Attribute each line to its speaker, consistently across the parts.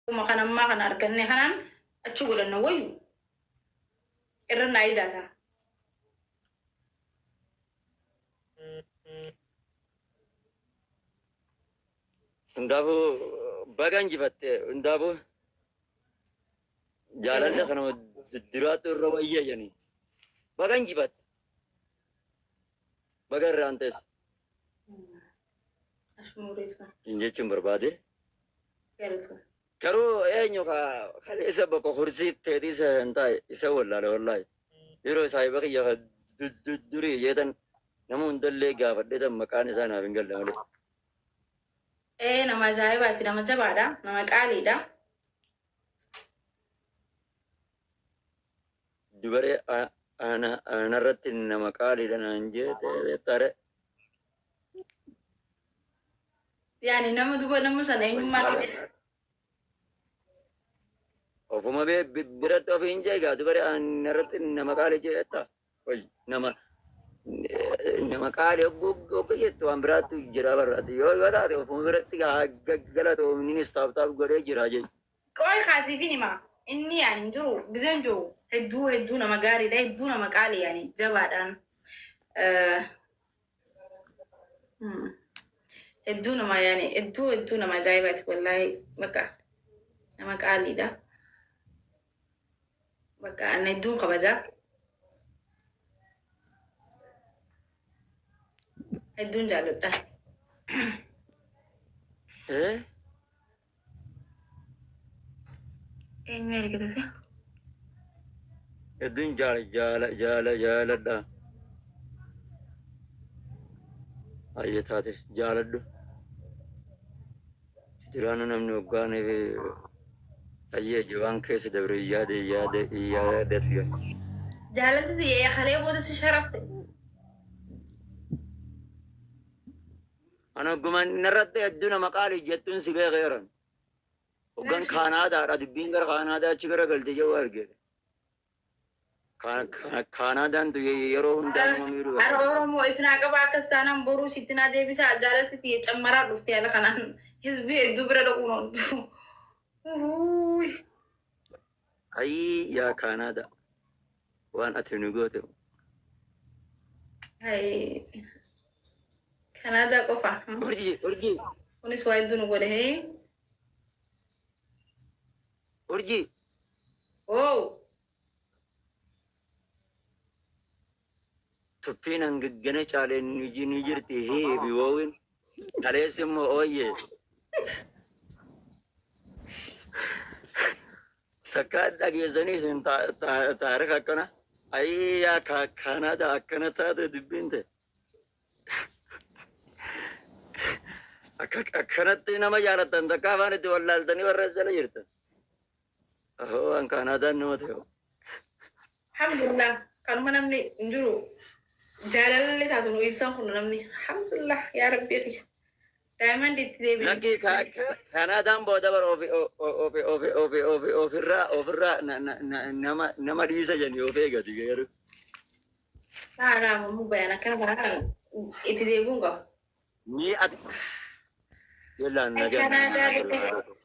Speaker 1: ما كان أركنني خنان أشوفه لأنه ويو إرنا عيداتها
Speaker 2: Ndaabu bagaan jifatte ndaabu jaalalli kanama duraatu irra wayya jedhani bagaan jifatte baga irraan ta'es jechuun barbaade garuu eenyu kan isa bakka horsii ta'ee isa hin taa'e isa wallaale wallaahi yeroo isaa baqiyya durii jeetan nama hundallee gaafadheetan maqaan isaa naaf hin galle malee.
Speaker 1: nama ajaa'ibaati nama jabaadha nama qaaliidha.
Speaker 2: Dubaree anarratti nama qaaliidha naan jette taare.
Speaker 1: Yaani nama duba nama sana eenyummaa qabe.
Speaker 2: Ofuma biratti of hin jeegaa dubaree anarratti nama qaalii jetta. Nama qaalii ogga jettu waan biraattu jira barraati yoo taate ofuma biratti galatoomnis taaptaaf godhee jira jechuudha.
Speaker 1: Qoy kaasiifin hima inni yaani jiru gizeen jiru hedduu nama gaariidha hedduu nama qaalii yaani jabaadhaan hedduu nama yaani hedduu nama ajaa'ibaati wallaahi bakka nama qaaliidha bakka ana hedduun kabajaa hedduun jaalladha. Eenyu ergite isa?
Speaker 2: Hedduun jaaladha. Ayyee taate jaaladhu. Jiraannu namni waggaan ayyee jawaan keessa dabre yaadatu yaada.
Speaker 1: Jaaladhu yaa kalee booda si sharafte.
Speaker 2: Ana guman narratti hedduu nama qaalii jettuun si beekeeran. Hoggan Kaanaadaadha dubbiin gara Kaanaadaa achi gara galte jedhu argite. Kaanaadaan yeroo hundaa nama miidhu.
Speaker 1: Ara Oromoo ifnaa qaba akkas taanaan boruu sitti naa deebisaa jaalatti cammaraa dhufte yaala kanaan hizbii hedduu bira dhaquun hunduu.
Speaker 2: Ayii yaa Kaanaadaa waan ati nu goote.
Speaker 1: Kaanaadaa qofa.
Speaker 2: Urjii.
Speaker 1: Kunis waa hedduu nu godhe.
Speaker 2: Urjii.
Speaker 1: Oh.
Speaker 2: Tuffiin hangaggana caaleen ni jirti heebi woowin kaleessi immoo ooyyee. Takka dhageessanii isin taarika akkana ayyaa Kaanaadaa akkana taate dubbiin ta'e. Akkanatti nama jaalatan takka afaan itti wallaaltanii warra jala jirtan. Waan Kaanaadaan nama ta'e.
Speaker 1: Alhamdulillah kanuma namni hin jiru jaalalli taatu nu ibsan kun namni alhamdulillah yaa rabbii fi daa'imman itti deebiin.
Speaker 2: Lakki Kaanaadaan booda bara ofirraa nama dhiisa jedhanii of eegati garuu.
Speaker 1: Namu bayaan akkana baraa itti deebiin qaba.
Speaker 2: Ni ati. Yallaan nagaa.
Speaker 1: Kaanaadaa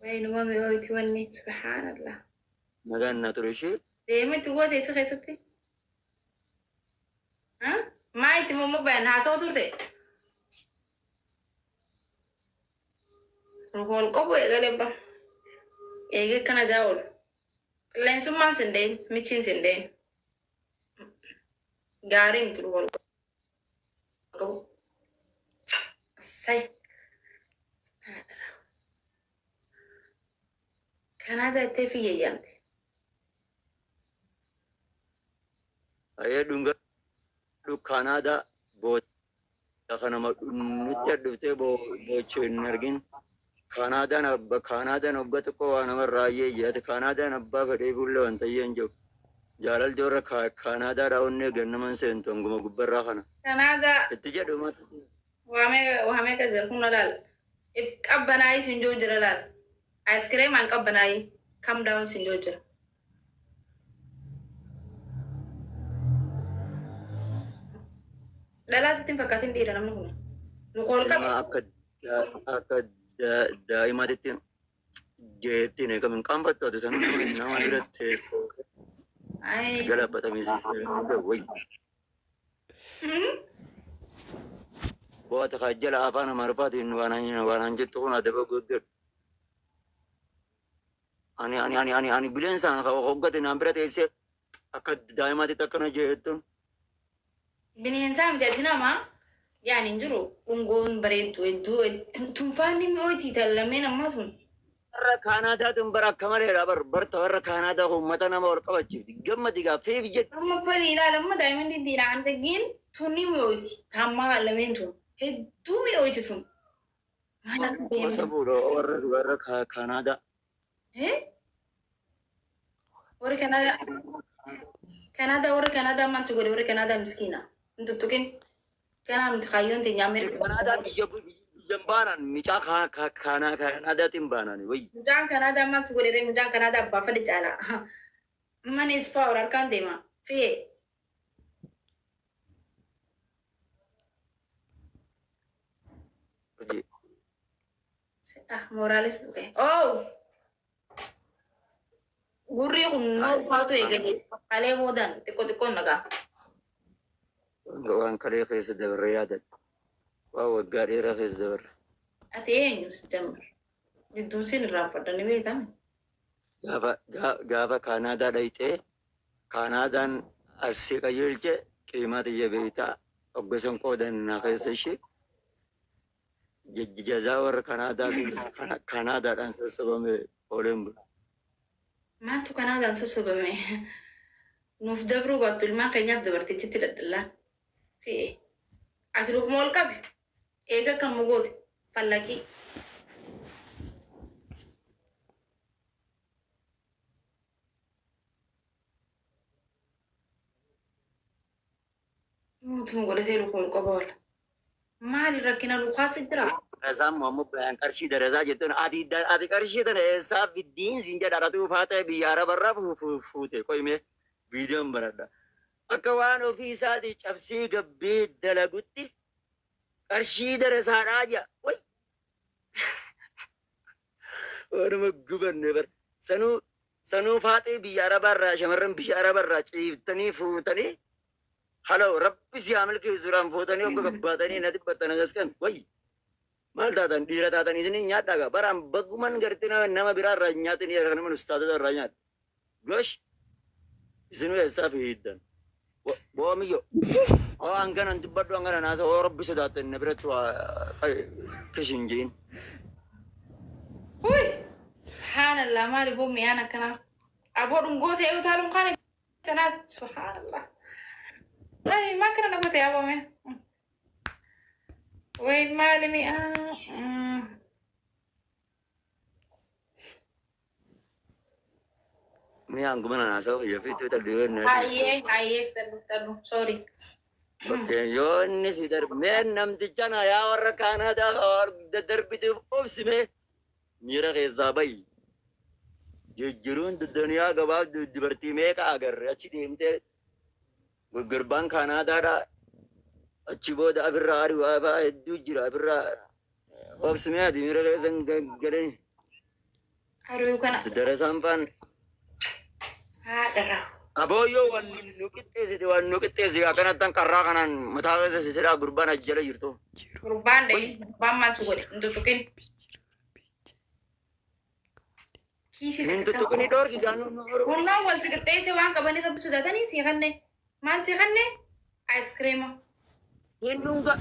Speaker 1: وين مامي ويتي وني سبحان الله
Speaker 2: نغنى ترشي
Speaker 1: ديما تقول تيسي خيستي ها ما يتي ماما بين ها صوتو تي نقول قبو يغلبا يغي كان جاول لين سمان سندين ميتشين سندين غارين تقول قبو ساي Kaanaadaa itti fiyyeeyyaamte.
Speaker 2: Ayee dhunga Kaanaadaa booda kanama nutti adduftee boochuu hin argin. Kaanaadaan waggaa tokko waa namarraa ayyee jedhate Kaanaadaan abbaa fedhee fuullee waan ta'ee hin jiru. Jaalalli warra Kaanaadaadhaa onnee gannaman seentu hanguma gubbarraa kana.
Speaker 1: Kaanaadaa.
Speaker 2: Itti jedhu
Speaker 1: Waamee kan jiru kun laal. If qabbanaayis hin jiru jira laal. Ice cream and kabbanai come down in Georgia. The last thing for cutting data. No call come.
Speaker 2: Akka daa'imatitti jeettine kamin qaanfattoota sanuu nama biratti
Speaker 1: Ay.
Speaker 2: galabatamiisisee way boota kaajjala afaan amaarifaatiin waan jettu kun adaba godhadhu ani bileensaan hoggate naan bira teessee akka daa'imaatti akkana jeettuun.
Speaker 1: Bineensaa miti ati nama yaani hin jiru dhungoon bareeddu hedduu tunfaanni mi'ootii tallameen amma sun.
Speaker 2: Warra Kaanaadaatiin bara akka maleedha barta warra Kaanaadaa uummata nama ol qabachiifti gammadi gaaffeef jedhu.
Speaker 1: Amma fali ilaalamma daa'imman diddiidha an dhageen tunni mi'ooti tammaa lameen tun hedduu mi'ooti tun.
Speaker 2: Gosa fuudha warra Kaanaadaa.
Speaker 1: Warri Kanaadaa warri Kanaadaa maaltu godhe warri Kanaadaa miskiina. Tuttukin kanaan kaayyoon teenya Ameerika.
Speaker 2: Kanaadaa biyyan baanan micaa Kanaadaatiin baanan wayyi.
Speaker 1: Mucaan Kanaadaa maaltu godhe mucaan Kanaadaa abbaa fadhi caalaa. Mana ispaawar harkaan deema. Fi'ee. Mooraalis dhufe. Oh! Gurrii kun noorfaatu eegale. Halee boodaan xiqqoon nagaa.
Speaker 2: Waan kalee keessa dabarre yaadadha. Waan waggaa dheeraa keessa dabarre.
Speaker 1: Ati eenyu jamar? Gidduun siin irraanfadha ni beekame.
Speaker 2: Gaafa Kaanaadaa dhayxee Kaanaadaan asii qajeelche qiimaa xiyya beektaa hoggasan qoodannaa keessa ishee jajjazaa warra Kaanaadaadhaan sassaabame ooleen bula.
Speaker 1: Maaltu Kanaadaan sassaabame? Nuuf dabruu baattu ilmaan keenyaaf dabartichitti dadhallaan. Fi'ee. Ati dhufuma ol qabi. Eega kan mugoote. Fallaqii. Muutuma godhatee luka ol qaba oola. Maali rakkina lukaas jira?
Speaker 2: Rasaan mo'ammoo bayaan qarshii darasaa jettuun ati qarshii tana eessaa fiddiin siin jedha dhuufaa ta'e biyya arabarraa fuute qoyimee viidiyoon baradha. Akka waan ofii isaatii cabsii gabbee dalagutti qarshii darasaadhaa jira. Way! Waanuma gubanne bara. Sanuu faaxee biyya arabarraa shamarran biyya arabarraa ciiftanii fuutanii haloo rabbi si haa milkeessuudhaan fuutanii akka gabbaatanii na dhibbattan agaskan. Way! Maal taatan dhiira taatan isin nyaadhaa baraan bagguman garti nama biraarraa nyaatin kan nama ustaatota irraa nyaata. Gosh! Isinuu eessaa fi hiddan. Boomiyyo. Hanganan dubbadhu hangana naasa oo rabbi sodaatan na biratti kishin jiin.
Speaker 1: Uy! Subhaanallah maali boommi yaan akkanaa. Aboo dhungoo se'uu taaluun kaan tanaas subhaanallah. Ay maa kana na gote aboome. Wait maali mi'aa.
Speaker 2: Ni hangumana naasa yoo fi tuuta dhiyoon.
Speaker 1: Ayyee xallu sorry.
Speaker 2: Yoo inni si darbee namticha na yaa warra Kaanaadaa daddarbituuf obsime miira keessaa bayi. Jijjiiruun duniyaa gabaaf dubartii meeqa agarre achi deemtee gurbaan Kaanaadaadhaa achi booda abirraa ari'aa ba'a hedduu jira abirraa obsime ati miira keessan galanii.
Speaker 1: Ari'uu kana.
Speaker 2: Darasaan faan.
Speaker 1: Haadha.
Speaker 2: Abooyyoo waan nu qixxeessite akkanattan qarraa kanaan mataa keessa sisidhaa gurbaan ajjala jirtu.
Speaker 1: Gurbaan gurbaan maaltu godhe hin tuttuqin.
Speaker 2: Hin tuttuqini dhoorki gaanuu.
Speaker 1: Humnaan wal si qixxeesse waan qabanii rabbi sodaatanii si kanne maal si kanne aayiskiriima.
Speaker 2: Hin dhunga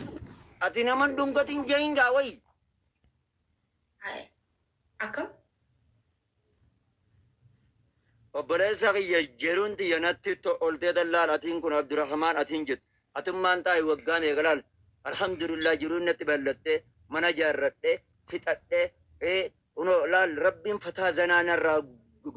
Speaker 2: ati naman dhungatiin jahin gaa wayi.
Speaker 1: Akkam?
Speaker 2: Obboleessa kiyya jeruun xiyya natti oltee dallaal atiin kun Abdurrahmaan atiin jettu. Atummaan taa'e waggaa meeqalaal alhamdulillah jiruun natti ballattee mana jaarradhee fixadhee laal rabbiin fataa zanaanarraa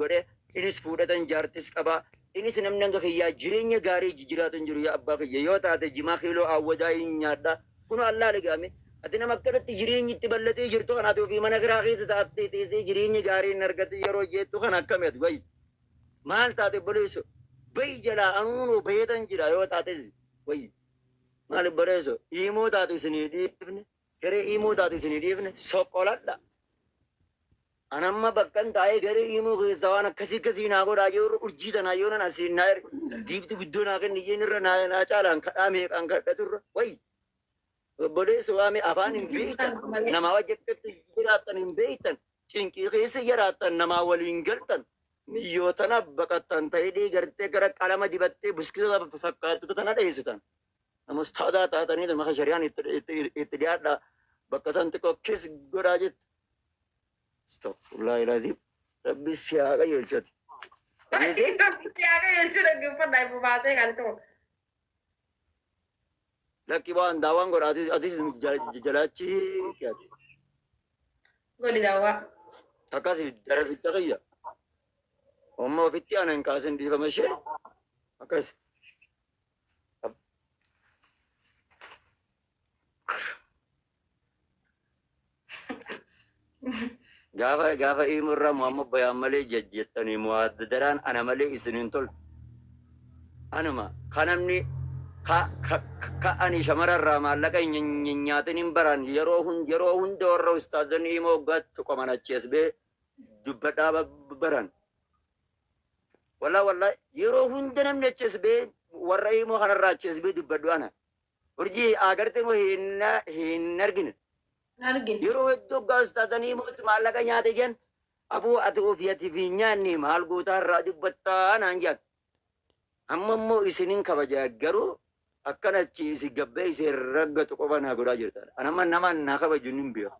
Speaker 2: godhe inis fuudhatan jaartis qabaa. Inis namni hanga kiyyaa jireenya gaarii jiraatan jiru yaa abbaa kiyya yoo taate jimaa kiiloo awwadaa hin nyaadhaa. Kun allaa ligaame. Ati nama akkanatti jireenyi itti ballatee jirtu kanaati ofii mana kiraa keessa taattee teessee jireenya gaarii hin argatte yeroo jettu kan akkamitti wayi. Maal taate boleeso bayi jalaa anuunoo bayeetan jira yoo taates wayi. Maal boleeso himoo taate isinii dhiifne hiree himoo taate isinii dhiifne soqoladha. anamma bakkan taa'ee garee himuu keessa waan akkasii akkasii naa godhaa jiru urjii tanaa yoo nan asiin naa giifti guddoo naa kenni iyyeen irra naa caalaan kadhaa meeqaan kadhaturra wayi obboleessi waame afaan hin beektan namaa wajjatti jiraattan hin beektan cinqii keessa jiraattan namaa waliin galtan miyyootana baqattan ta'ee gartee gara qalama dibattee buskisa fakkaattu tana dheessitan namus taataa taatanii maka shari'aan itti dhiyaadha bakka san xiqqoo kees godhaa jettu. Astaghfirullah ilaahi rabbi siyaaqa yeelchati.
Speaker 1: Siyaaqa yeelchuu dhaggeeffadha ifu baasee kan ta'u.
Speaker 2: Lakki waan daawwan godha atis jalaachi kiyaati.
Speaker 1: Godhi daawwaa.
Speaker 2: Akkas jaraficha kiyya. Amma ofitti aanan kaasin dhiifama ishee akkas. Gaafa imurra Muhammad bayaan malee jajjettanii muwaaddaraan ana malee isiniin toltu. Anuma kanamni ani shamararraa maallaqa nyaatin hin baran yeroo hunda warra ustaazonni himoo waggaatti qoman achees bee dubbadhaa baran. Wallaa yeroo hunda namni achees bee warra himoo kanarraa achees bee dubbadhu ana. Urjii agarte moo hin argine. Yeroo hedduu waggaa ustaazonni himootti maallaqa nyaate jen abuu ati ofiyati fi nyaanni maal gootaarraa dubbattaa naan jedhan. Amma immoo isinin kabaja garuu akkana achi isi gabbee isi raggatu qofa naa godhaa jirta. Anamma nama naa kabaju hin beeku.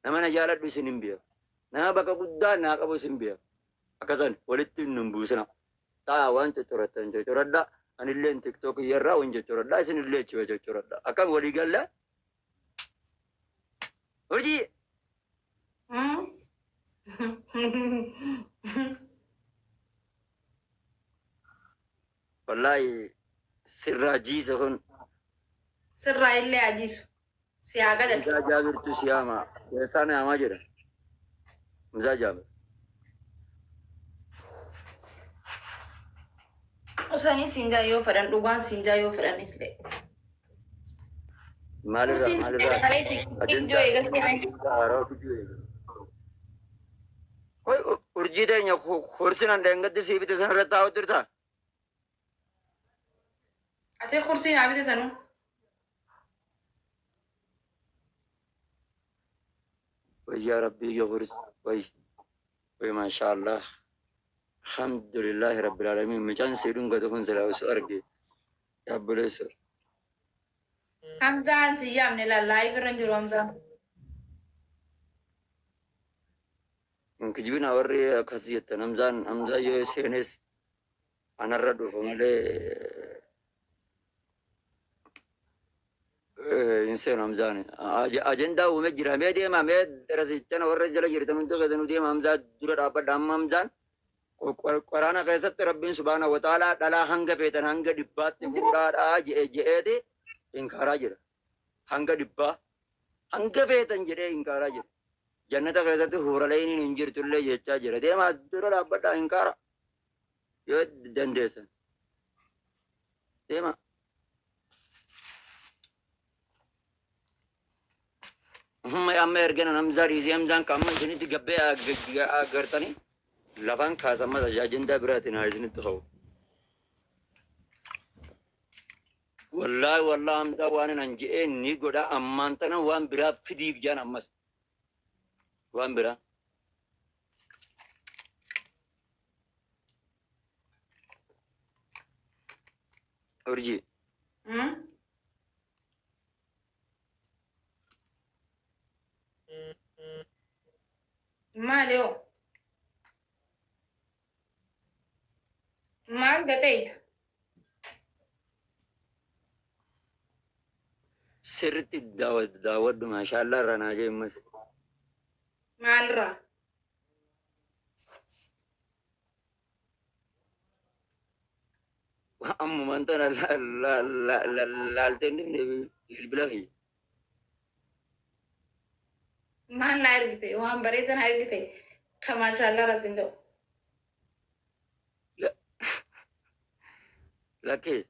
Speaker 2: Nama na jaaladhu isin hin beeku. Nama bakka guddaa naa qabu isin beeku. Akkasan walitti hin buusina. Taa waan cocorattan cocoradha. Anillee tiktok irraa waan cocoradha. Isinillee chiba cocoradha. Akkam walii galla. Urjii. Wallahi sirraa jiisa kun.
Speaker 1: Sirraa illee ajiisu. Siyaa galatu.
Speaker 2: Muzaa jaabirtu siyaama. Keessaa naamaa jedha. Muzaa jaabir.
Speaker 1: Usanii siinjaa yoo fedhan dhugaan siinjaa yoo fedhanis lee.
Speaker 2: Urjii teenya kursinan deengatti sii bite sanarra taa'u jirta.
Speaker 1: Ati kursiin haa bite sanuu.
Speaker 2: ويا ربي يغرس وي ما شاء الله الحمد لله رب العالمين مجان سيدون قدوكم سلاوس أرقي يا بلسر
Speaker 1: Hamzaan si yaamne lallaayii irra jiru Hamzaan.
Speaker 2: كجبنا وري كزيت نمزان يسينس أنا ردو فمالي إنسان نمزان أجندا ومجرى ميدي ما ميد رزيتنا ورجال جرت من دغه زنودي مامزاد دور أبا دام مامزان قرانا قيسات ربنا سبحانه وتعالى دلا هنگ فيتن هنگ دبات نقولار جئدي إنكارا جرا هنگ دبا هنگ فيتن جرا إنكارا جرا جنة قيسات هورالين إنجر تولي يجا جرا دي ما دور أبا دا إنكارا يود دندسن دي ما هم أما إرجعنا نمزار إزاي أمزان كم سنين تجبّي أغرتني لفان خاصة ما جاجندا براتنا إزني تخو والله أمدا وانا ننجي نيجودا أمانتنا وان برا فديك جان أمس وان برا أرجي
Speaker 1: Maal yoo? Maal gateet?
Speaker 2: سرت داود ما شاء الله رانا جاي مس
Speaker 1: Maalirraa?
Speaker 2: أم ما أنت لا البلاغي
Speaker 1: Maal na ergite? Waan bareedaa na ergite? Ka maashaallah rasin ta'u.
Speaker 2: لا لكن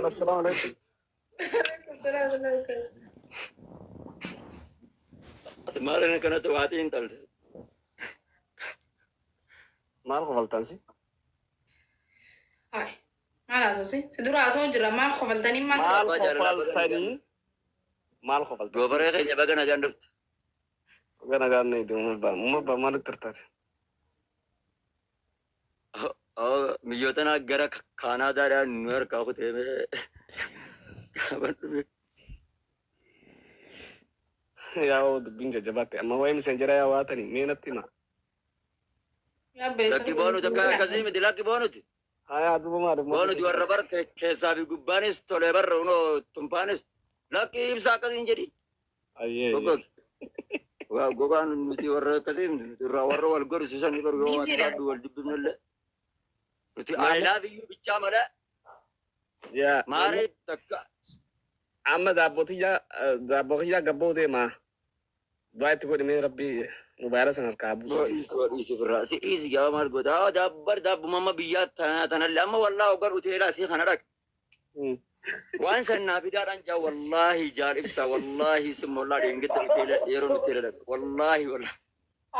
Speaker 3: السلام عليكم.
Speaker 2: ما لنا كانت واتين تلت
Speaker 3: ما الغلطان سي
Speaker 1: هاي ما لازم سدورا أسوي جرا ما خفلتني ما
Speaker 3: ما الغلطاني ما الغلطان
Speaker 2: gobaree keenya baga nagaan dhufte.
Speaker 3: أنا قاعد نيدي مبا ما نترتات
Speaker 2: Biyyoota gara Kaanaadaadhaan nu harkaa kutee
Speaker 3: يا ود بينجا جباتي أما وين مسنجرا يا واتني مين التيما
Speaker 1: يا بلي
Speaker 2: lakki boonuti akkasii miti lakki boonuti.
Speaker 3: هاي عدو ما
Speaker 2: Boonuti warra bar keessaa fi gubbaanis tolee barra unoo tumpaanis lakki ibsaa akkasiin jedhi.
Speaker 3: أيه
Speaker 2: Gogaan nuti warra akkasiin irraa warra wal gorsiisanii baruu yoo waan wal dubbifnellee. Nuti aayilaa biyyuu bichaa malee
Speaker 3: يا
Speaker 2: maaree takka.
Speaker 3: أما دابوتيجا قبوتي ما دعيت تقول مين ربي مبارسة الكابوس
Speaker 2: Si isi gaba maal goota dabbar dabbumama biyyaa tanallee amma wallaa ogar uteelaa si kana dhaq. Waan san naa fidaadhaan jaa wallaahi jaal ibsa wallaahi simmollaa deengedda uteela yeroo uteela dhaq wallaahi wallaahi.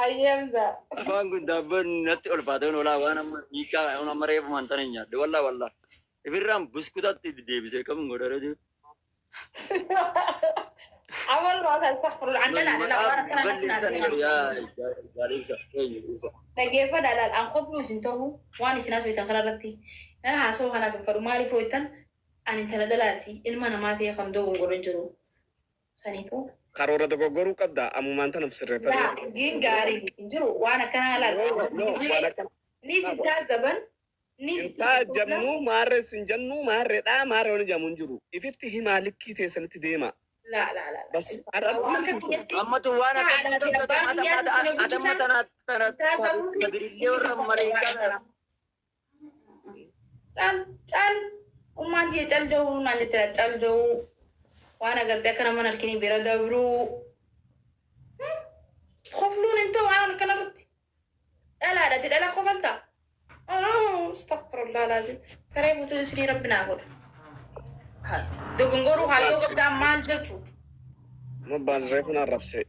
Speaker 1: أيامزا
Speaker 2: Afaan kun dabban natti ulfaatan olaa waan amma hiikaa amma reefu mantan hin nyaadde wallaa wallaa. Ibirraan buskutatti deebisee kam godhara jiru.
Speaker 1: أول ما تستحقر عندنا لا وأنا كنا ناسينا
Speaker 2: Jaal ibsa.
Speaker 1: لقيت فدا لا أنقف مسنتوه وأنا سناس بيتخررتي أنا هاسو خلاص فرو مالي فوتن أنا تلدلاتي إلما نماتي خندو ورنجرو سنيفو
Speaker 3: قرورة تقولوا كبدا أمو ما أنت نفس الرفاق
Speaker 1: لا جين غاري بتنجرو وأنا كان لا نيسي تازبن نيسي
Speaker 3: جمنو مارة سنجنو مارة دا مارة ونجامون جرو إفتي مالك كي تسنت ديما
Speaker 1: لا لا لا
Speaker 3: بس
Speaker 2: Amma tu waan akka adamma tana sabirillee warra mareekaa
Speaker 1: cal ummaanti cal jawuu naan jette cal jawuu waan agartee akka nama harkini bira dabruu qofluun hin ta'u waan kanarratti dhalaadhati dhala qofalta astagfirullah laazim karee butuu isinii rabbinaa godha dogongoruu hayyoo gabdaa maal jechuu
Speaker 3: مبان ريفنا الربسي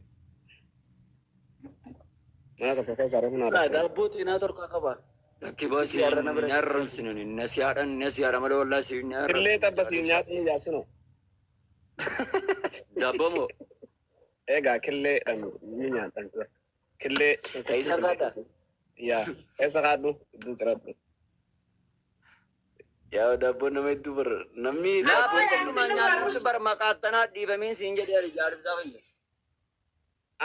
Speaker 3: ما تفكر ريفنا الربسي
Speaker 4: Daabbooti inaa torka qaba.
Speaker 2: lakki baasi nyarramsinuni nasiyaadha malee wallaa si nyarra
Speaker 3: كله تبسي نيات ياسنو
Speaker 2: dabbomo
Speaker 3: إيجا كله نيات كله
Speaker 4: Isa gaadha.
Speaker 3: يا إيسا قادو دو ترى
Speaker 4: Yaa daabboon nama hedduu bara. Namni
Speaker 2: daabboon kunuma nyaanni bar maqaattanaa dhiibamiin siin jedhee jaalibsaa fayya.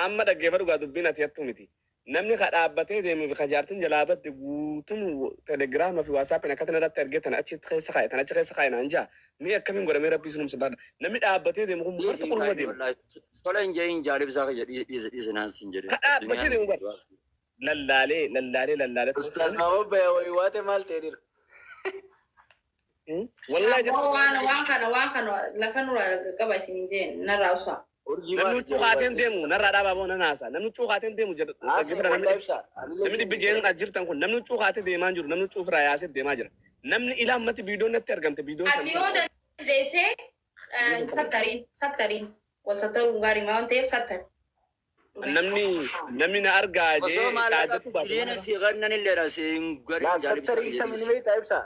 Speaker 3: أما دقيقة دوغا دبينا تياتو متي نمني خد أبتة ديمي في خجارتين جلابت دقوتون تليجرام في واتساب أنا كاتنا دا ترجت أنا أشيت خيس خاين أنا أشيت خيس خاين أنجا مية كمين غير ميرا بيسون مسدار نمني أبتة ديمي هم بس تقول وديم
Speaker 2: Tola hin jeeyin jaalibsaa fayya dhiisinaan siin jedhee.
Speaker 3: أبتة ديمي بر للالي
Speaker 4: Ustaz nama baya wayi waate maal ta'edira.
Speaker 3: والله جد
Speaker 1: waan kana lafa nurraa qaba isin jeen narraa usaa
Speaker 3: نمني تشوخاتين ديمو نرى دا بابو ناسا نمني تشوخاتين ديمو جد نمني بيجين أجرتان كون نمني تشوخاتين ديمان جرو نمني تشوف راياسة ديما جرا نمني إلى مت فيديو نترجم تفيديو
Speaker 1: Adiyoo dandeessee sattariin wal sattaruun gaarii maa waan ta'eef sattar.
Speaker 3: namni na argaa
Speaker 2: Osoo
Speaker 3: jee
Speaker 2: maallaqa
Speaker 3: dhaadatu baatu.
Speaker 2: biliyoona si gananilleedha siin
Speaker 4: Laa
Speaker 2: garii jaalibsaa
Speaker 4: sattariin tamni
Speaker 2: fayya.
Speaker 4: beektaa ibsa.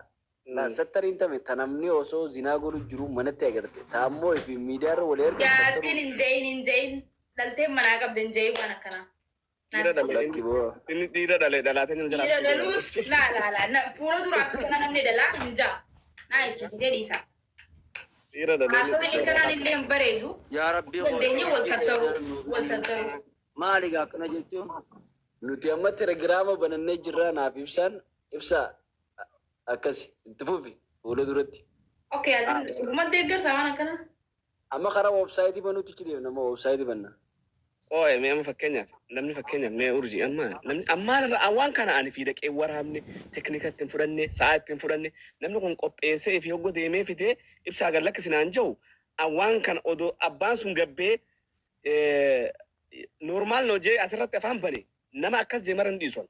Speaker 4: Laa sattariin tame ta namni osoo zinaa godhu jiru manatti agarte. Taammoo fi miidiyaarra wal erga.
Speaker 1: Jaatiin hin jeeyin dhalteen manaa qabda hin jeeyin waan akkanaa.
Speaker 3: Dhiira dhalee
Speaker 4: Lakki boo.
Speaker 3: inni dhiira dhalee dhalaatee ni jala.
Speaker 1: Dhiira dhaluus laa fuula duraa akkana namni dhalaa hin jaa. Naayis hin jedhiisa.
Speaker 3: Dhiira dhalee.
Speaker 1: Haasawni akkanaan illee hin bareedu.
Speaker 2: Yaa Rabbii
Speaker 1: Dandeenye wal sattaru.
Speaker 2: maaligaa akkana jechuun
Speaker 4: Nuti amma telegiraama banannee jirra naaf ibsaan ibsaa akkasi itti fufi fuula duratti.
Speaker 1: Okay, asin dhuguma deeggarta waan akkanaa.
Speaker 4: Amma karaa websaayitii banuutti ichi deemna amma websaayitii banna.
Speaker 3: Ooye mee amma fakkeenyaaf namni fakkeenyaaf mee urjii namni ammaan waan kana ani fi dhaqee waraabne teknika ittiin fudhanne sa'a ittiin fudhanne namni kun qopheessee fi hoggoo deemee fitee ibsaa gad lakkisinaan jiru waan kana odoo abbaan sun gabbee normaal nojee asirratti afaan bane nama akkas jeemaran dhiison